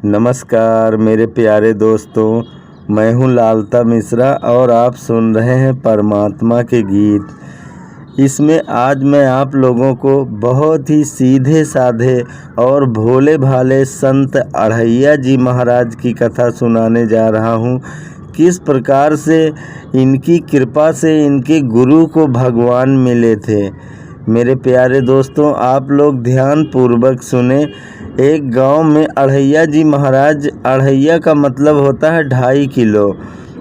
नमस्कार मेरे प्यारे दोस्तों, मैं हूँ लालता मिश्रा और आप सुन रहे हैं परमात्मा के गीत। इसमें आज मैं आप लोगों को बहुत ही सीधे साधे और भोले भाले संत अढ़ैया जी महाराज की कथा सुनाने जा रहा हूँ। किस प्रकार से इनकी कृपा से इनके गुरु को भगवान मिले थे। मेरे प्यारे दोस्तों, आप लोग ध्यान पूर्वक सुने। एक गांव में अढ़ैया जी महाराज, अढ़ैया का मतलब होता है 2.5 किलो,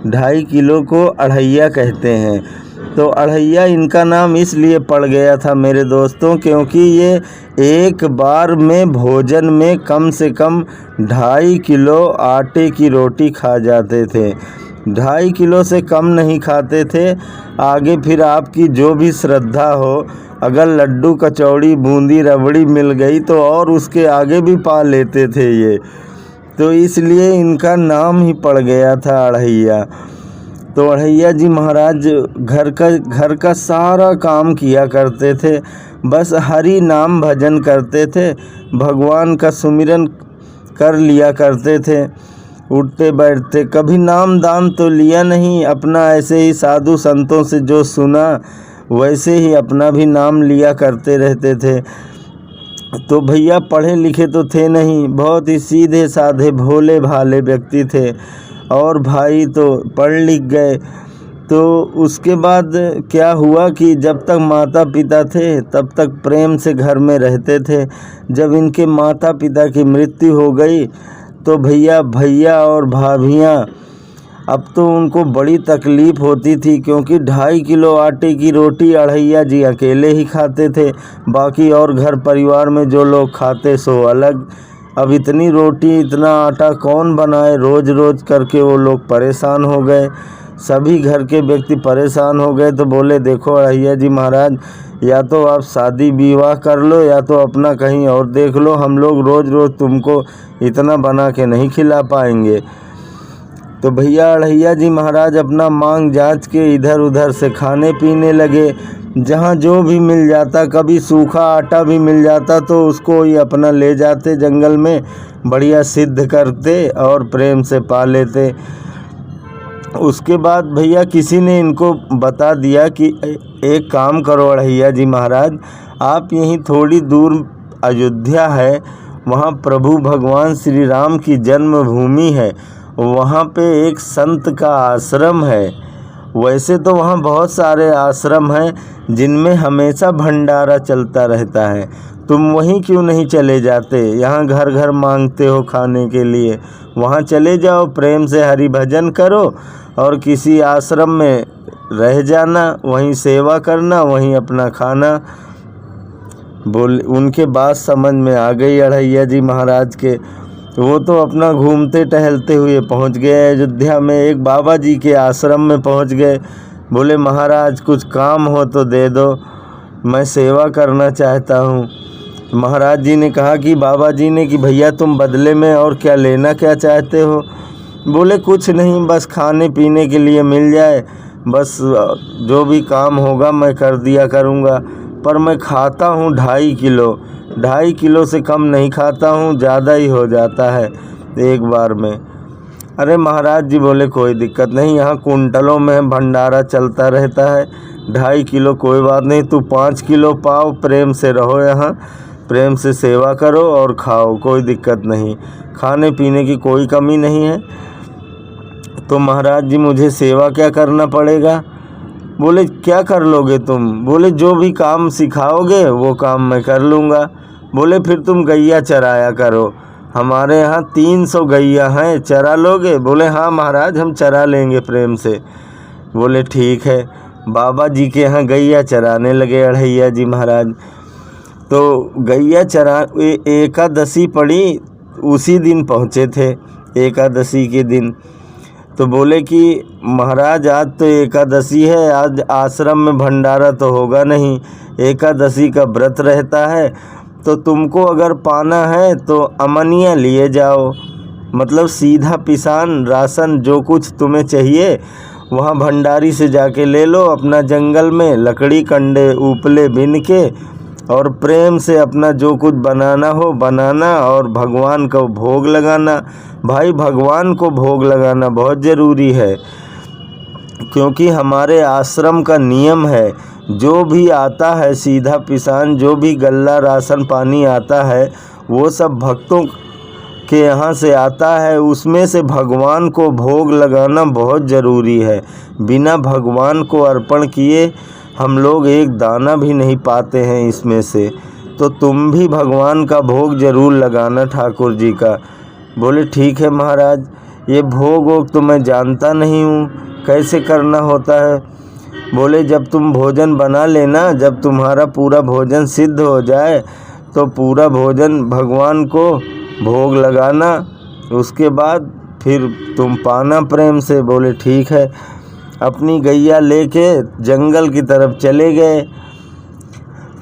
2.5 किलो को अढ़ैया कहते हैं। तो अढ़ैया इनका नाम इसलिए पड़ गया था मेरे दोस्तों, क्योंकि ये एक बार में भोजन में कम से कम 2.5 किलो आटे की रोटी खा जाते थे। 2.5 किलो से कम नहीं खाते थे। आगे फिर आपकी जो भी श्रद्धा हो, अगर लड्डू कचौड़ी बूंदी रबड़ी मिल गई तो और उसके आगे भी पा लेते थे ये। तो इसलिए इनका नाम ही पड़ गया था अढ़ैया। तो अढ़ैया जी महाराज घर का सारा काम किया करते थे। बस हरि नाम भजन करते थे, भगवान का सुमिरन कर लिया करते थे। उठते बैठते कभी नाम दान तो लिया नहीं, अपना ऐसे ही साधु संतों से जो सुना वैसे ही अपना भी नाम लिया करते रहते थे। तो भैया पढ़े लिखे तो थे नहीं, बहुत ही सीधे साधे भोले भाले व्यक्ति थे। और भाई तो पढ़ लिख गए। तो उसके बाद क्या हुआ कि जब तक माता पिता थे तब तक प्रेम से घर में रहते थे। जब इनके माता पिता की मृत्यु हो गई तो भैया और भाभियाँ, अब तो उनको बड़ी तकलीफ़ होती थी, क्योंकि 2.5 किलो आटे की रोटी अढ़ैया जी अकेले ही खाते थे। बाकी और घर परिवार में जो लोग खाते सो अलग। अब इतनी रोटी इतना आटा कौन बनाए, रोज़ रोज़ करके वो लोग परेशान हो गए। सभी घर के व्यक्ति परेशान हो गए। तो बोले, देखो अढ़ैया जी महाराज, या तो आप शादी विवाह कर लो या तो अपना कहीं और देख लो, हम लोग रोज़ रोज़ तुमको इतना बना के नहीं खिला पाएंगे। तो भैया अढ़ैया जी महाराज अपना मांग जांच के इधर उधर से खाने पीने लगे। जहाँ जो भी मिल जाता, कभी सूखा आटा भी मिल जाता तो उसको ही अपना ले जाते जंगल में, बढ़िया सिद्ध करते और प्रेम से पा लेते। उसके बाद भैया किसी ने इनको बता दिया कि एक काम करो अढ़ैया जी महाराज, आप यहीं थोड़ी दूर अयोध्या है, वहाँ प्रभु भगवान श्री राम की जन्मभूमि है, वहाँ पे एक संत का आश्रम है। वैसे तो वहाँ बहुत सारे आश्रम हैं जिनमें हमेशा भंडारा चलता रहता है, तुम वहीं क्यों नहीं चले जाते? यहाँ घर घर मांगते हो खाने के लिए, वहाँ चले जाओ, प्रेम से हरि भजन करो और किसी आश्रम में रह जाना, वहीं सेवा करना, वहीं अपना खाना। उनके बात समझ में आ गई अढ़ैया जी महाराज के। वो तो अपना घूमते टहलते हुए पहुंच गए अयोध्या में। एक बाबा जी के आश्रम में पहुंच गए। बोले, महाराज कुछ काम हो तो दे दो, मैं सेवा करना चाहता हूं। महाराज जी ने कहा कि बाबा जी ने कि भैया तुम बदले में और क्या लेना क्या चाहते हो? बोले, कुछ नहीं, बस खाने पीने के लिए मिल जाए, बस जो भी काम होगा मैं कर दिया करूँगा, पर मैं खाता हूँ 2.5 किलो, 2.5 किलो से कम नहीं खाता हूँ, ज़्यादा ही हो जाता है एक बार में। अरे महाराज जी बोले, कोई दिक्कत नहीं, यहाँ कुंटलों में भंडारा चलता रहता है, 2.5 किलो कोई बात नहीं, तू 5 किलो पाओ, प्रेम से रहो, यहाँ प्रेम से सेवा करो और खाओ, कोई दिक्कत नहीं, खाने पीने की कोई कमी नहीं है। तो महाराज जी मुझे सेवा क्या करना पड़ेगा? बोले, क्या कर लोगे तुम? बोले, जो भी काम सिखाओगे वो काम मैं कर लूँगा। बोले, फिर तुम गैया चराया करो, हमारे यहाँ 300 गैया हैं, चरा लोगे? बोले, हाँ महाराज हम चरा लेंगे प्रेम से। बोले, ठीक है। बाबा जी के यहाँ गैया चराने लगे अढ़ैया जी महाराज। तो गैया चरा एकादशी पड़ी, उसी दिन पहुँचे थे, एकादशी के दिन। तो बोले कि महाराज आज तो एकादशी है, आज आश्रम में भंडारा तो होगा नहीं, एकादशी का व्रत रहता है, तो तुमको अगर पाना है तो अमनिया लिए जाओ, मतलब सीधा पिसान राशन, जो कुछ तुम्हें चाहिए वहाँ भंडारी से जाके ले लो। अपना जंगल में लकड़ी कंडे उपले बिन के और प्रेम से अपना जो कुछ बनाना हो बनाना और भगवान को भोग लगाना। भाई भगवान को भोग लगाना बहुत ज़रूरी है, क्योंकि हमारे आश्रम का नियम है, जो भी आता है सीधा पिसान, जो भी गल्ला राशन पानी आता है वो सब भक्तों के यहाँ से आता है, उसमें से भगवान को भोग लगाना बहुत ज़रूरी है। बिना भगवान को अर्पण किए हम लोग एक दाना भी नहीं पाते हैं इसमें से। तो तुम भी भगवान का भोग ज़रूर लगाना ठाकुर जी का। बोले ठीक है महाराज, ये भोग वोग तो मैं जानता नहीं हूँ, कैसे करना होता है। बोले जब तुम भोजन बना लेना, जब तुम्हारा पूरा भोजन सिद्ध हो जाए तो पूरा भोजन भगवान को भोग लगाना, उसके बाद फिर तुम पाना प्रेम से। बोले ठीक है। अपनी गैया लेके जंगल की तरफ चले गए।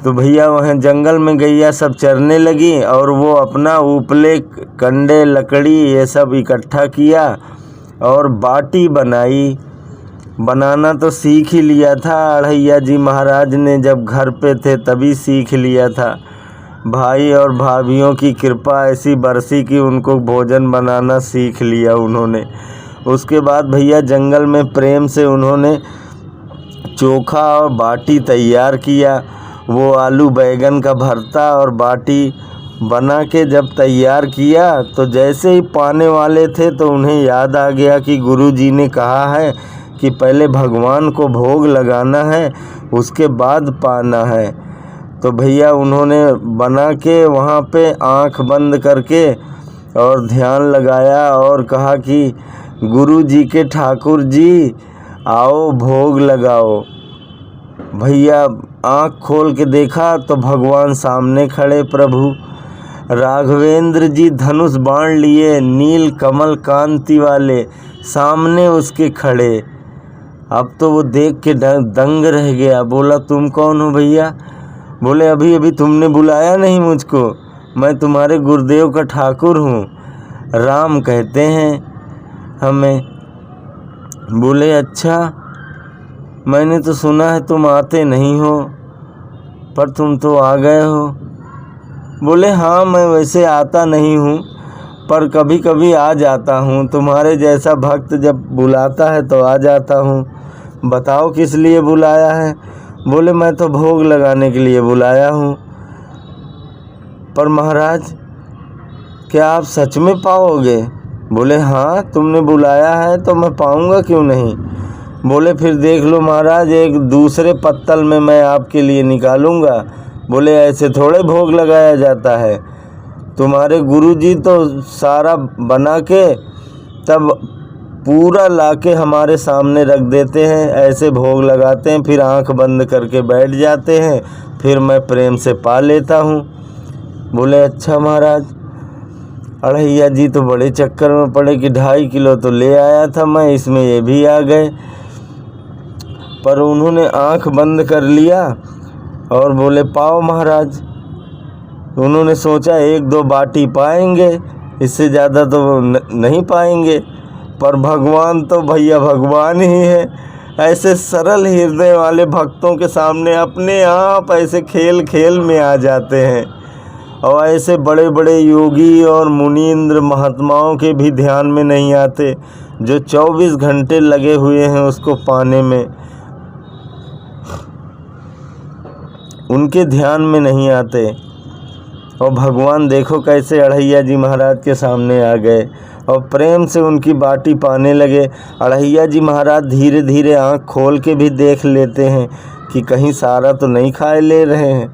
तो भैया वहाँ जंगल में गैया सब चरने लगी और वो अपना उपले कंडे लकड़ी ये सब इकट्ठा किया और बाटी बनाई। बनाना तो सीख ही लिया था, अढ़ैया जी महाराज ने जब घर पे थे तभी सीख लिया था। भाई और भाभियों की कृपा ऐसी बरसी कि उनको भोजन बनाना सीख लिया उन्होंने। उसके बाद भैया जंगल में प्रेम से उन्होंने चोखा और बाटी तैयार किया। वो आलू बैगन का भरता और बाटी बना के जब तैयार किया तो जैसे ही पाने वाले थे तो उन्हें याद आ गया कि गुरुजी ने कहा है कि पहले भगवान को भोग लगाना है, उसके बाद पाना है। तो भैया उन्होंने बना के वहाँ पे आँख बंद करके और ध्यान लगाया और कहा कि गुरु जी के ठाकुर जी आओ भोग लगाओ। भैया आँख खोल के देखा तो भगवान सामने खड़े प्रभु राघवेंद्र जी धनुष बाण लिए नील कमल कांति वाले सामने उसके खड़े। अब तो वो देख के दंग रह गया। बोला तुम कौन हो भैया? बोले अभी अभी तुमने बुलाया नहीं मुझको, मैं तुम्हारे गुरुदेव का ठाकुर हूँ, राम कहते हैं हमें। बोले अच्छा, मैंने तो सुना है तुम आते नहीं हो, पर तुम तो आ गए हो। बोले हाँ, मैं वैसे आता नहीं हूँ पर कभी कभी आ जाता हूँ, तुम्हारे जैसा भक्त जब बुलाता है तो आ जाता हूँ। बताओ किस लिए बुलाया है? बोले मैं तो भोग लगाने के लिए बुलाया हूँ। पर महाराज क्या आप सच में पाओगे? बोले हाँ, तुमने बुलाया है तो मैं पाऊँगा क्यों नहीं। बोले फिर देख लो महाराज, एक दूसरे पत्तल में मैं आपके लिए निकालूँगा। बोले ऐसे थोड़े भोग लगाया जाता है, तुम्हारे गुरुजी तो सारा बना के तब पूरा लाके हमारे सामने रख देते हैं, ऐसे भोग लगाते हैं, फिर आंख बंद करके बैठ जाते हैं, फिर मैं प्रेम से पा लेता हूँ। बोले अच्छा महाराज। अढ़ैया जी तो बड़े चक्कर में पड़े कि 2.5 किलो तो ले आया था मैं, इसमें ये भी आ गए। पर उन्होंने आंख बंद कर लिया और बोले पाओ महाराज। उन्होंने सोचा 1-2 बाटी पाएंगे, इससे ज़्यादा तो नहीं पाएंगे। पर भगवान तो भैया भगवान ही है, ऐसे सरल हृदय वाले भक्तों के सामने अपने आप ऐसे खेल खेल में आ जाते हैं। और ऐसे बड़े बड़े योगी और मुनींद्र महात्माओं के भी ध्यान में नहीं आते, जो 24 घंटे लगे हुए हैं उसको पाने में, उनके ध्यान में नहीं आते। और भगवान देखो कैसे अढ़ैया जी महाराज के सामने आ गए और प्रेम से उनकी बाटी पाने लगे। अढ़ैया जी महाराज धीरे धीरे आँख खोल के भी देख लेते हैं कि कहीं सारा तो नहीं खाए ले रहे हैं।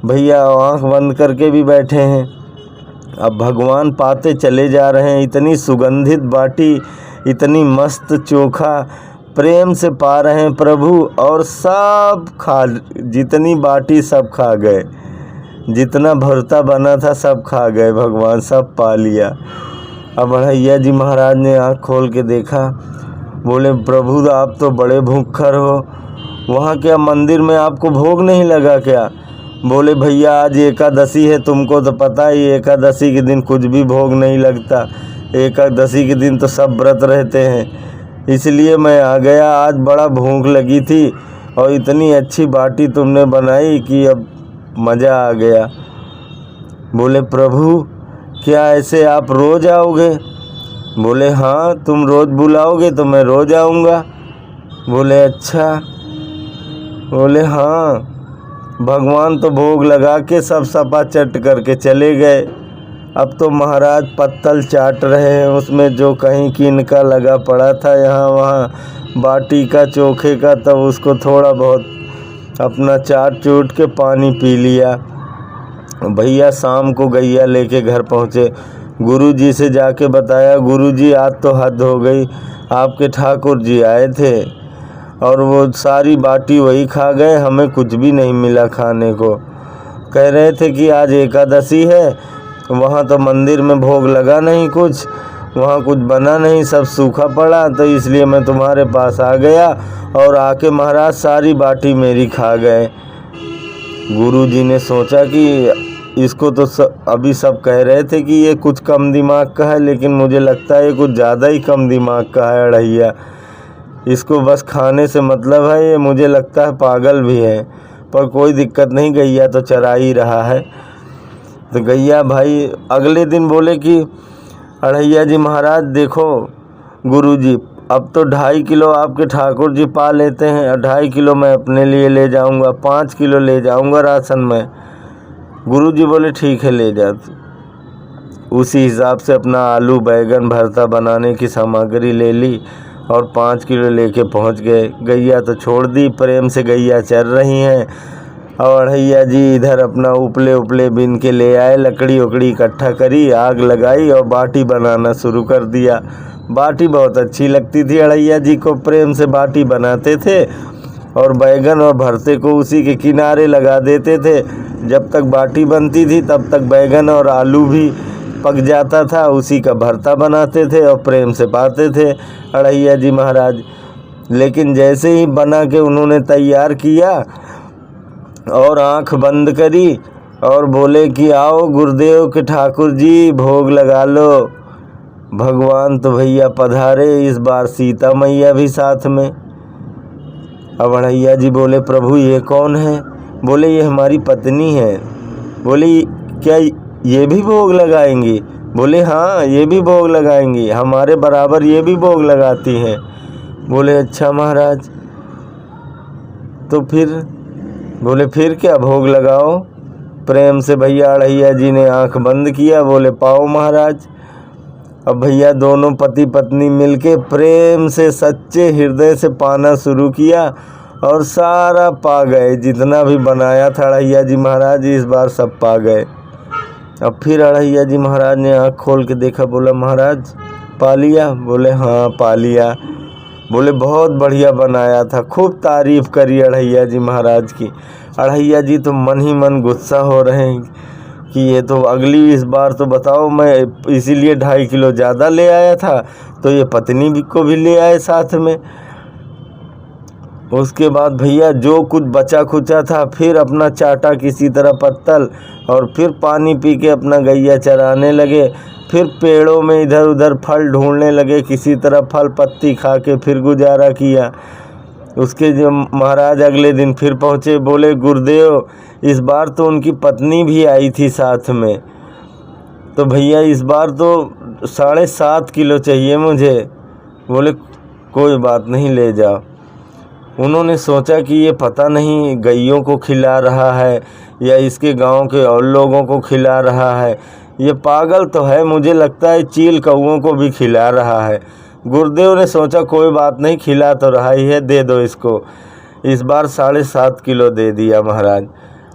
भैया आँख बंद करके भी बैठे हैं। अब भगवान पाते चले जा रहे हैं, इतनी सुगंधित बाटी, इतनी मस्त चोखा प्रेम से पा रहे हैं प्रभु। और सब खा, जितनी बाटी सब खा गए, जितना भरता बना था सब खा गए भगवान, सब पा लिया। अब अढ़ैया जी महाराज ने आँख खोल के देखा। बोले प्रभु आप तो बड़े भूखर हो, वहाँ क्या मंदिर में आपको भोग नहीं लगा क्या? बोले भैया आज एकादशी है, तुमको तो पता ही एकादशी के दिन कुछ भी भोग नहीं लगता, एकादशी के दिन तो सब व्रत रहते हैं, इसलिए मैं आ गया। आज बड़ा भूख लगी थी और इतनी अच्छी बाटी तुमने बनाई कि अब मज़ा आ गया। बोले प्रभु क्या ऐसे आप रोज़ आओगे? बोले हाँ, तुम रोज़ बुलाओगे तो मैं रोज़ आऊँगा। बोले अच्छा। बोले हाँ। भगवान तो भोग लगा के सब सपा चट करके चले गए। अब तो महाराज पत्तल चाट रहे हैं, उसमें जो कहीं किनका लगा पड़ा था यहाँ वहाँ बाटी का चोखे का, तब उसको थोड़ा बहुत अपना चाट चूट के पानी पी लिया। भैया शाम को गैया लेके घर पहुँचे। गुरुजी से जाके बताया, गुरुजी आज तो हद हो गई, आपके ठाकुर जी आए थे और वो सारी बाटी वही खा गए, हमें कुछ भी नहीं मिला खाने को। कह रहे थे कि आज एकादशी है, वहाँ तो मंदिर में भोग लगा नहीं, कुछ वहाँ कुछ बना नहीं, सब सूखा पड़ा, तो इसलिए मैं तुम्हारे पास आ गया और आके महाराज सारी बाटी मेरी खा गए। गुरुजी ने सोचा कि इसको तो अभी सब कह रहे थे कि ये कुछ कम दिमाग का है, लेकिन मुझे लगता है ये कुछ ज़्यादा ही कम दिमाग का है अड़हिया। इसको बस खाने से मतलब है, ये मुझे लगता है पागल भी है। पर कोई दिक्कत नहीं, गैया तो चरा ही रहा है। तो गैया भाई अगले दिन बोले कि अड़हिया जी महाराज देखो गुरुजी, अब तो 2.5 किलो आपके ठाकुर जी पा लेते हैं और 2.5 किलो मैं अपने लिए ले जाऊंगा, 5 किलो ले जाऊंगा राशन में। गुरुजी बोले ठीक है ले जा। उसी हिसाब से अपना आलू बैगन भरता बनाने की सामग्री ले ली और 5 किलो लेके पहुंच गए। गैया तो छोड़ दी, प्रेम से गैया चर रही हैं और अड़हिया जी इधर अपना उपले उपले बिन के ले आए, लकड़ी उकड़ी इकट्ठा करी, आग लगाई और बाटी बनाना शुरू कर दिया। बाटी बहुत अच्छी लगती थी अड़हिया जी को, प्रेम से बाटी बनाते थे और बैगन और भरते को उसी के किनारे लगा देते थे। जब तक बाटी बनती थी तब तक बैगन और आलू भी पक जाता था, उसी का भरता बनाते थे और प्रेम से पाते थे अड़हिया जी महाराज। लेकिन जैसे ही बना के उन्होंने तैयार किया और आंख बंद करी और बोले कि आओ गुरुदेव के ठाकुर जी भोग लगा लो। भगवान तो भैया पधारे, इस बार सीता मैया भी साथ में। अब अड़हिया जी बोले प्रभु ये कौन है? बोले ये हमारी पत्नी है। बोले क्या ये भी भोग लगाएंगी? बोले हाँ ये भी भोग लगाएंगी, हमारे बराबर ये भी भोग लगाती हैं। बोले अच्छा महाराज। तो फिर बोले फिर क्या, भोग लगाओ। प्रेम से भैया अड़हिया जी ने आंख बंद किया, बोले पाओ महाराज। अब भैया दोनों पति पत्नी मिलके प्रेम से सच्चे हृदय से पाना शुरू किया और सारा पा गए, जितना भी बनाया था अड़हिया जी महाराज इस बार सब पा गए। अब फिर अड़हिया जी महाराज ने आँख खोल के देखा, बोला महाराज पा लिया? बोले हाँ पा लिया। बोले बहुत बढ़िया बनाया था, खूब तारीफ़ करी अड़हिया जी महाराज की। अड़हिया जी तो मन ही मन गुस्सा हो रहे हैं कि ये तो अगली इस बार तो बताओ, मैं इसीलिए 2.5 किलो ज़्यादा ले आया था तो ये पत्नी को भी ले आए साथ में। उसके बाद भैया जो कुछ बचा खुचा था फिर अपना चाटा किसी तरह पत्तल और फिर पानी पी के अपना गैया चराने लगे। फिर पेड़ों में इधर उधर फल ढूंढने लगे, किसी तरह फल पत्ती खा के फिर गुजारा किया। उसके जो महाराज अगले दिन फिर पहुँचे, बोले गुरुदेव इस बार तो उनकी पत्नी भी आई थी साथ में, तो भैया इस बार तो 7.5 किलो चाहिए मुझे। बोले कोई बात नहीं ले जाओ। उन्होंने सोचा कि ये पता नहीं गैयों को खिला रहा है या इसके गांव के और लोगों को खिला रहा है, ये पागल तो है, मुझे लगता है चील कौओं को भी खिला रहा है। गुरुदेव ने सोचा कोई बात नहीं, खिला तो रहा ही है, दे दो इसको। इस बार 7.5 किलो दे दिया महाराज।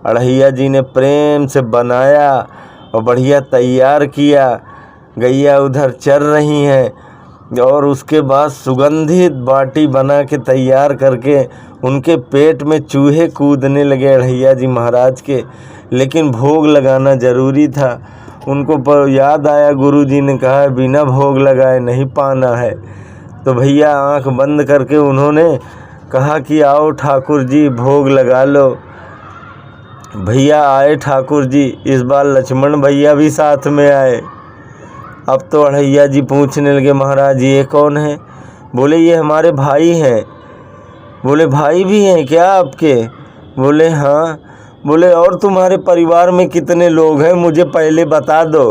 अड़हिया जी ने प्रेम से बनाया और बढ़िया तैयार किया। गैया उधर चर रही हैं और उसके बाद सुगंधित बाटी बना के तैयार करके उनके पेट में चूहे कूदने लगे अड़हिया जी महाराज के। लेकिन भोग लगाना ज़रूरी था। उनको पर याद आया, गुरुजी ने कहा बिना भोग लगाए नहीं पाना है। तो भैया आंख बंद करके उन्होंने कहा कि आओ ठाकुर जी भोग लगा लो। भैया आए ठाकुर जी, इस बार लक्ष्मण भैया भी साथ में आए। अब तो अड़हिया जी पूछने लगे महाराज ये कौन है? बोले ये हमारे भाई हैं। बोले भाई भी हैं क्या आपके? बोले हाँ। बोले और तुम्हारे परिवार में कितने लोग हैं मुझे पहले बता दो,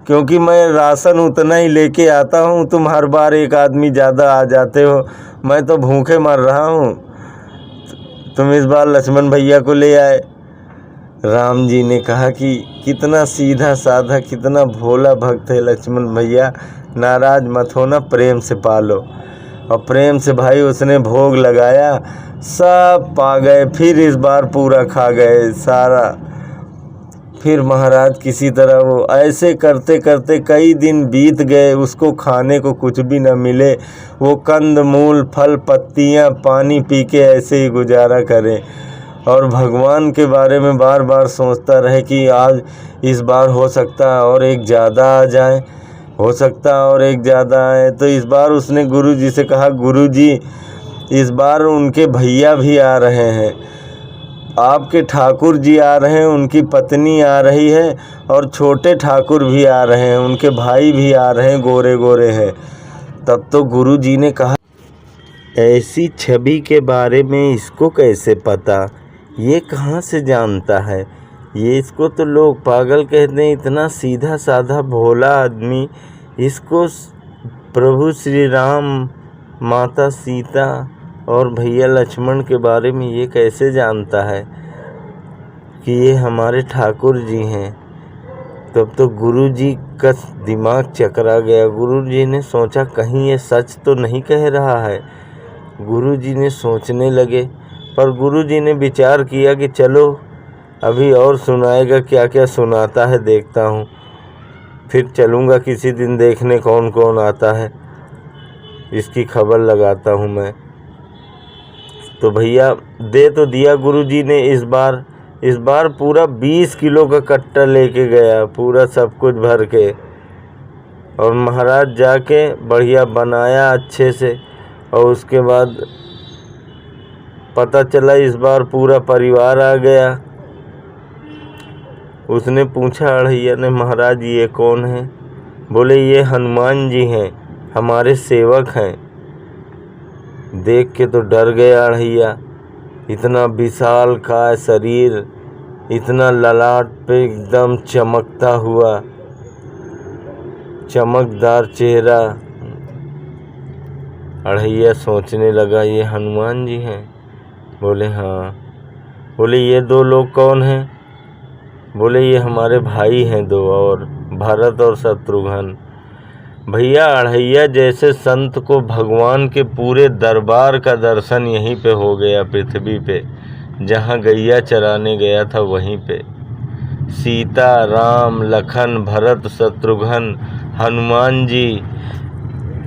क्योंकि मैं राशन उतना ही लेके आता हूँ, तुम हर बार एक आदमी ज़्यादा आ जाते हो, मैं तो भूखे मर रहा हूँ। तुम इस बार लक्ष्मण भैया को ले आए। राम जी ने कहा कि कितना सीधा साधा, कितना भोला भक्त है लक्ष्मण भैया, नाराज मत होना, प्रेम से पालो। और प्रेम से भाई उसने भोग लगाया, सब पा गए, फिर इस बार पूरा खा गए सारा। फिर महाराज किसी तरह वो ऐसे करते करते कई दिन बीत गए, उसको खाने को कुछ भी न मिले, वो कंद मूल फल पत्तियाँ पानी पी के ऐसे ही गुजारा करे और भगवान के बारे में बार बार सोचता रहे कि आज इस बार हो सकता है और एक ज़्यादा आ जाए, हो सकता है और एक ज़्यादा आए। तो इस बार उसने गुरु जी से कहा, गुरु जी इस बार उनके भैया भी आ रहे हैं, आपके ठाकुर जी आ रहे हैं, उनकी पत्नी आ रही है और छोटे ठाकुर भी आ रहे हैं, उनके भाई भी आ रहे हैं, गोरे गोरे हैं। तब तो गुरु जी ने कहा, ऐसी छवि के बारे में इसको कैसे पता, ये कहाँ से जानता है, ये इसको तो लोग पागल कहते हैं, इतना सीधा साधा भोला आदमी, इसको प्रभु श्री राम, माता सीता और भैया लक्ष्मण के बारे में ये कैसे जानता है कि ये हमारे ठाकुर जी हैं। तब तो गुरु जी का दिमाग चकरा गया। गुरु जी ने सोचा कहीं ये सच तो नहीं कह रहा है। गुरु जी ने सोचने लगे, पर गुरु जी ने विचार किया कि चलो अभी और सुनाएगा, क्या क्या सुनाता है देखता हूँ, फिर चलूँगा किसी दिन देखने कौन कौन आता है, इसकी खबर लगाता हूँ मैं। तो भैया दे तो दिया गुरु जी ने। इस बार पूरा 20 किलो का कट्टा लेके गया, पूरा सब कुछ भर के, और महाराज जाके बढ़िया बनाया अच्छे से। और उसके बाद पता चला इस बार पूरा परिवार आ गया। उसने पूछा अढ़ैया ने, महाराज ये कौन है? बोले ये हनुमान जी हैं, हमारे सेवक हैं। देख के तो डर गया अढ़ैया, इतना विशाल का शरीर, इतना ललाट पे एकदम चमकता हुआ चमकदार चेहरा। अढ़ैया सोचने लगा ये हनुमान जी हैं? बोले हाँ। बोले ये 2 लोग कौन हैं? बोले ये हमारे भाई हैं 2 और, भरत और शत्रुघ्न। भैया अढ़ैया जैसे संत को भगवान के पूरे दरबार का दर्शन यहीं पे हो गया, पृथ्वी पे जहाँ गैया चराने गया था वहीं पे। सीता, राम, लखन, भरत, शत्रुघ्न, हनुमान जी,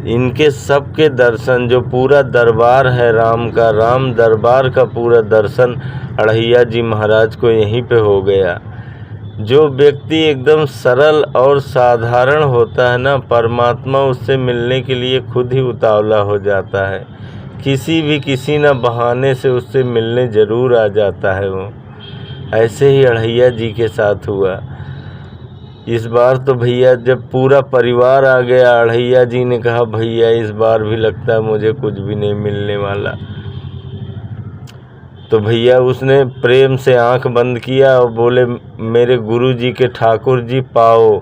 इनके सबके दर्शन, जो पूरा दरबार है राम का, राम दरबार का पूरा दर्शन अढ़ैया जी महाराज को यहीं पे हो गया। जो व्यक्ति एकदम सरल और साधारण होता है ना, परमात्मा उससे मिलने के लिए खुद ही उतावला हो जाता है, किसी न बहाने से उससे मिलने ज़रूर आ जाता है वो। ऐसे ही अढ़ैया जी के साथ हुआ। इस बार तो भैया जब पूरा परिवार आ गया, अढ़ैया जी ने कहा भैया इस बार भी लगता है मुझे कुछ भी नहीं मिलने वाला। तो भैया उसने प्रेम से आंख बंद किया और बोले मेरे गुरु जी के ठाकुर जी पाओ।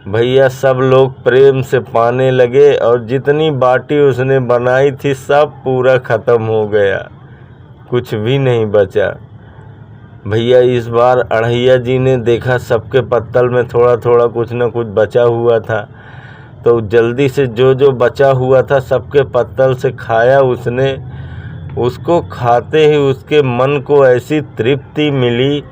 भैया सब लोग प्रेम से पाने लगे और जितनी बाटी उसने बनाई थी सब पूरा ख़त्म हो गया, कुछ भी नहीं बचा। भैया इस बार अढ़ैया जी ने देखा सबके पत्तल में थोड़ा थोड़ा कुछ न कुछ बचा हुआ था, तो जल्दी से जो जो बचा हुआ था सबके पत्तल से खाया उसने। उसको खाते ही उसके मन को ऐसी तृप्ति मिली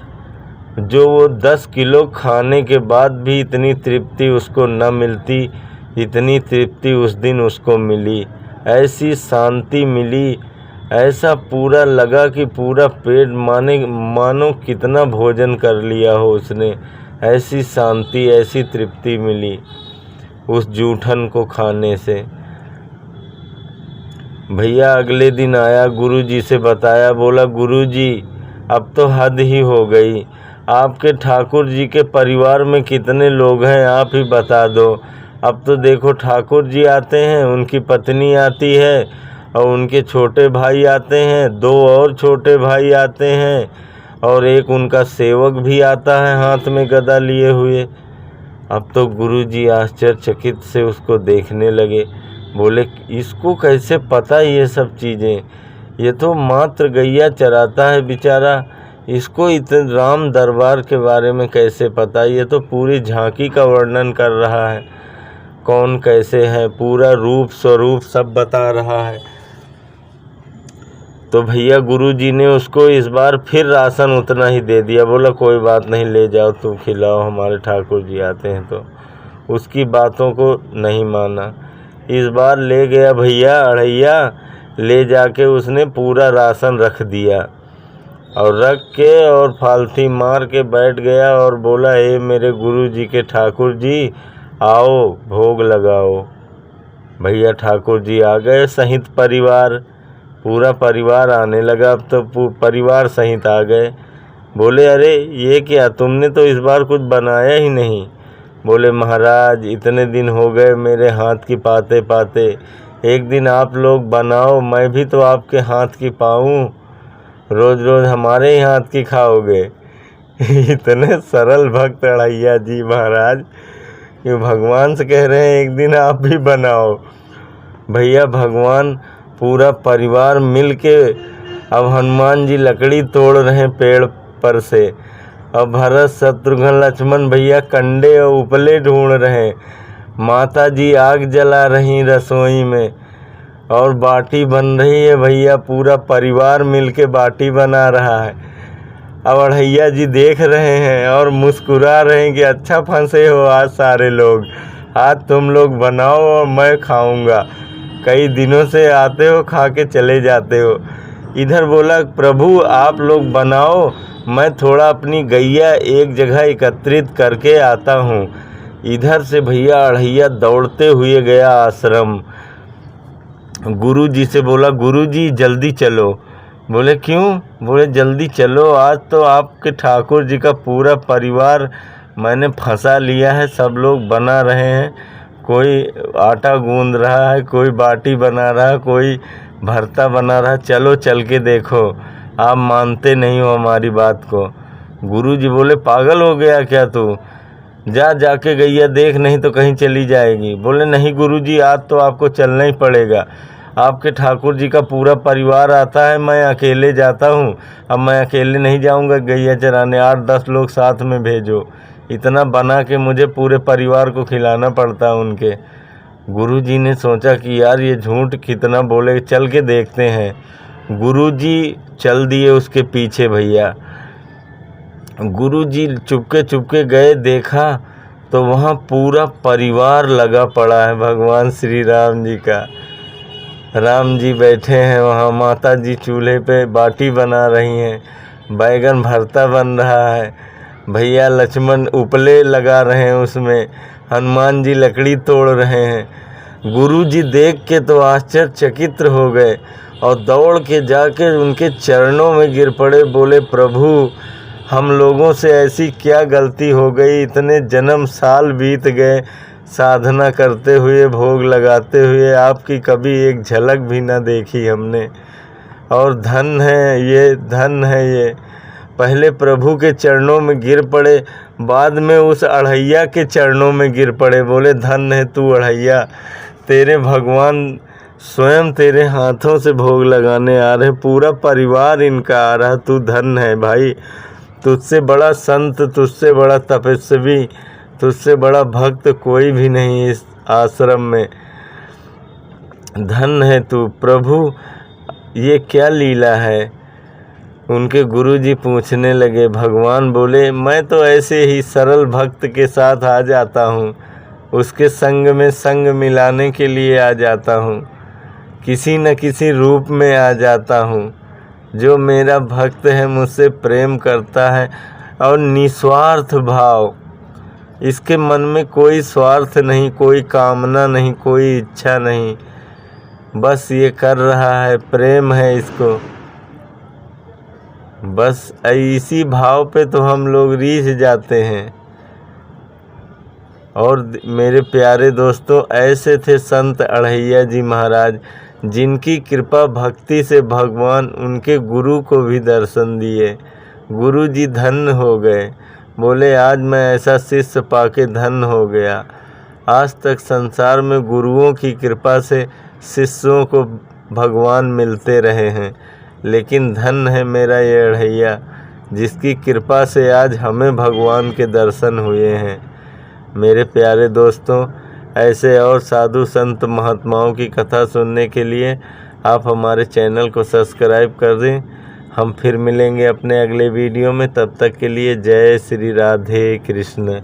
जो वो 10 किलो खाने के बाद भी इतनी तृप्ति उसको न मिलती, इतनी तृप्ति उस दिन उसको मिली। ऐसी शांति मिली, ऐसा पूरा लगा कि पूरा पेट मानो कितना भोजन कर लिया हो उसने। ऐसी शांति, ऐसी तृप्ति मिली उस जूठन को खाने से। भैया अगले दिन आया, गुरुजी से बताया, बोला गुरुजी अब तो हद ही हो गई, आपके ठाकुर जी के परिवार में कितने लोग हैं आप ही बता दो। अब तो देखो ठाकुर जी आते हैं, उनकी पत्नी आती है और उनके छोटे भाई आते हैं, 2 और छोटे भाई आते हैं और एक उनका सेवक भी आता है हाथ में गदा लिए हुए। अब तो गुरुजी आश्चर्यचकित से उसको देखने लगे। बोले, इसको कैसे पता ये सब चीज़ें? ये तो मात्र गैया चराता है बेचारा, इसको इतने राम दरबार के बारे में कैसे पता? ये तो पूरी झांकी का वर्णन कर रहा है, कौन कैसे है, पूरा रूप स्वरूप सब बता रहा है। तो भैया गुरुजी ने उसको इस बार फिर राशन उतना ही दे दिया। बोला, कोई बात नहीं, ले जाओ तुम खिलाओ, हमारे ठाकुर जी आते हैं। तो उसकी बातों को नहीं माना। इस बार ले गया भैया अढ़ैया, ले जाके उसने पूरा राशन रख दिया और रख के और फालती मार के बैठ गया और बोला, हे मेरे गुरुजी के ठाकुर जी, आओ भोग लगाओ। भैया ठाकुर जी आ गए सहित परिवार, पूरा परिवार आने लगा। अब तो परिवार सहित आ गए। बोले, अरे ये क्या, तुमने तो इस बार कुछ बनाया ही नहीं। बोले, महाराज इतने दिन हो गए मेरे हाथ की पाते पाते, एक दिन आप लोग बनाओ, मैं भी तो आपके हाथ की पाऊँ, रोज़ रोज़ हमारे ही हाथ की खाओगे। इतने सरल भक्त अढ़ैया जी महाराज कि भगवान से कह रहे हैं एक दिन आप भी बनाओ। भैया भगवान पूरा परिवार मिल के, अब हनुमान जी लकड़ी तोड़ रहे हैं पेड़ पर से, अब भरत शत्रुघ्न लक्ष्मण भैया कंडे और उपले ढूंढ रहे हैं, माता जी आग जला रही रसोई में और बाटी बन रही है। भैया पूरा परिवार मिल के बाटी बना रहा है। अब अढ़ैया जी देख रहे हैं और मुस्कुरा रहे हैं कि अच्छा फंसे हो आज सारे लोग, आज तुम लोग बनाओ और मैं खाऊंगा, कई दिनों से आते हो खा के चले जाते हो। इधर बोला, प्रभु आप लोग बनाओ, मैं थोड़ा अपनी गैया एक जगह एकत्रित करके आता हूँ। इधर से भैया अढ़ैया दौड़ते हुए गया आश्रम। गुरुजी से बोला, गुरुजी जल्दी चलो। बोले, क्यों? बोले, जल्दी चलो, आज तो आपके ठाकुर जी का पूरा परिवार मैंने फंसा लिया है, सब लोग बना रहे हैं, कोई आटा गूंद रहा है, कोई बाटी बना रहा है, कोई भरता बना रहा है, चलो चल के देखो। आप मानते नहीं हो हमारी बात को। गुरुजी बोले, पागल हो गया क्या तू? जाके गैया देख, नहीं तो कहीं चली जाएगी। बोले, नहीं गुरुजी, आज तो आपको चलना ही पड़ेगा, आपके ठाकुर जी का पूरा परिवार आता है, मैं अकेले जाता हूँ, अब मैं अकेले नहीं जाऊँगा गैया चराने, 8-10 लोग साथ में भेजो, इतना बना के मुझे पूरे परिवार को खिलाना पड़ता है उनके। गुरुजी ने सोचा कि यार ये झूठ कितना बोले, चल के देखते हैं। गुरुजी चल दिए उसके पीछे। भैया गुरुजी चुपके गए, देखा तो वहाँ पूरा परिवार लगा पड़ा है भगवान श्री राम जी का। राम जी बैठे हैं वहाँ, माता जी चूल्हे पे बाटी बना रही हैं, बैगन भरता बन रहा है, भैया लक्ष्मण उपले लगा रहे हैं उसमें, हनुमान जी लकड़ी तोड़ रहे हैं। गुरुजी देख के तो आश्चर्यचकित हो गए और दौड़ के जाके उनके चरणों में गिर पड़े। बोले, प्रभु हम लोगों से ऐसी क्या गलती हो गई, इतने जन्म साल बीत गए साधना करते हुए, भोग लगाते हुए, आपकी कभी एक झलक भी ना देखी हमने, और धन है ये, धन है ये। पहले प्रभु के चरणों में गिर पड़े, बाद में उस अढ़ैया के चरणों में गिर पड़े। बोले, धन है तू अढ़ैया, तेरे भगवान स्वयं तेरे हाथों से भोग लगाने आ रहे, पूरा परिवार इनका आ रहा, तू धन है भाई, तुझसे बड़ा संत, तुझसे बड़ा तपस्वी, तुझसे बड़ा भक्त कोई भी नहीं इस आश्रम में, धन है तू। प्रभु ये क्या लीला है? उनके गुरुजी पूछने लगे। भगवान बोले, मैं तो ऐसे ही सरल भक्त के साथ आ जाता हूँ, उसके संग में संग मिलाने के लिए आ जाता हूँ, किसी न किसी रूप में आ जाता हूँ। जो मेरा भक्त है मुझसे प्रेम करता है और निस्वार्थ भाव, इसके मन में कोई स्वार्थ नहीं, कोई कामना नहीं, कोई इच्छा नहीं, बस ये कर रहा है, प्रेम है इसको। बस इसी भाव पे तो हम लोग रीझ जाते हैं। और मेरे प्यारे दोस्तों, ऐसे थे संत अढ़ैया जी महाराज, जिनकी कृपा भक्ति से भगवान उनके गुरु को भी दर्शन दिए, गुरुजी धन्य हो गए। बोले आज मैं ऐसा शिष्य पाके धन्य हो गया। आज तक संसार में गुरुओं की कृपा से शिष्यों को भगवान मिलते रहे हैं, लेकिन धन्य है मेरा ये अढ़ैया जिसकी कृपा से आज हमें भगवान के दर्शन हुए हैं। मेरे प्यारे दोस्तों, ऐसे और साधु संत महात्माओं की कथा सुनने के लिए आप हमारे चैनल को सब्सक्राइब कर दें। हम फिर मिलेंगे अपने अगले वीडियो में। तब तक के लिए जय श्री राधे कृष्ण।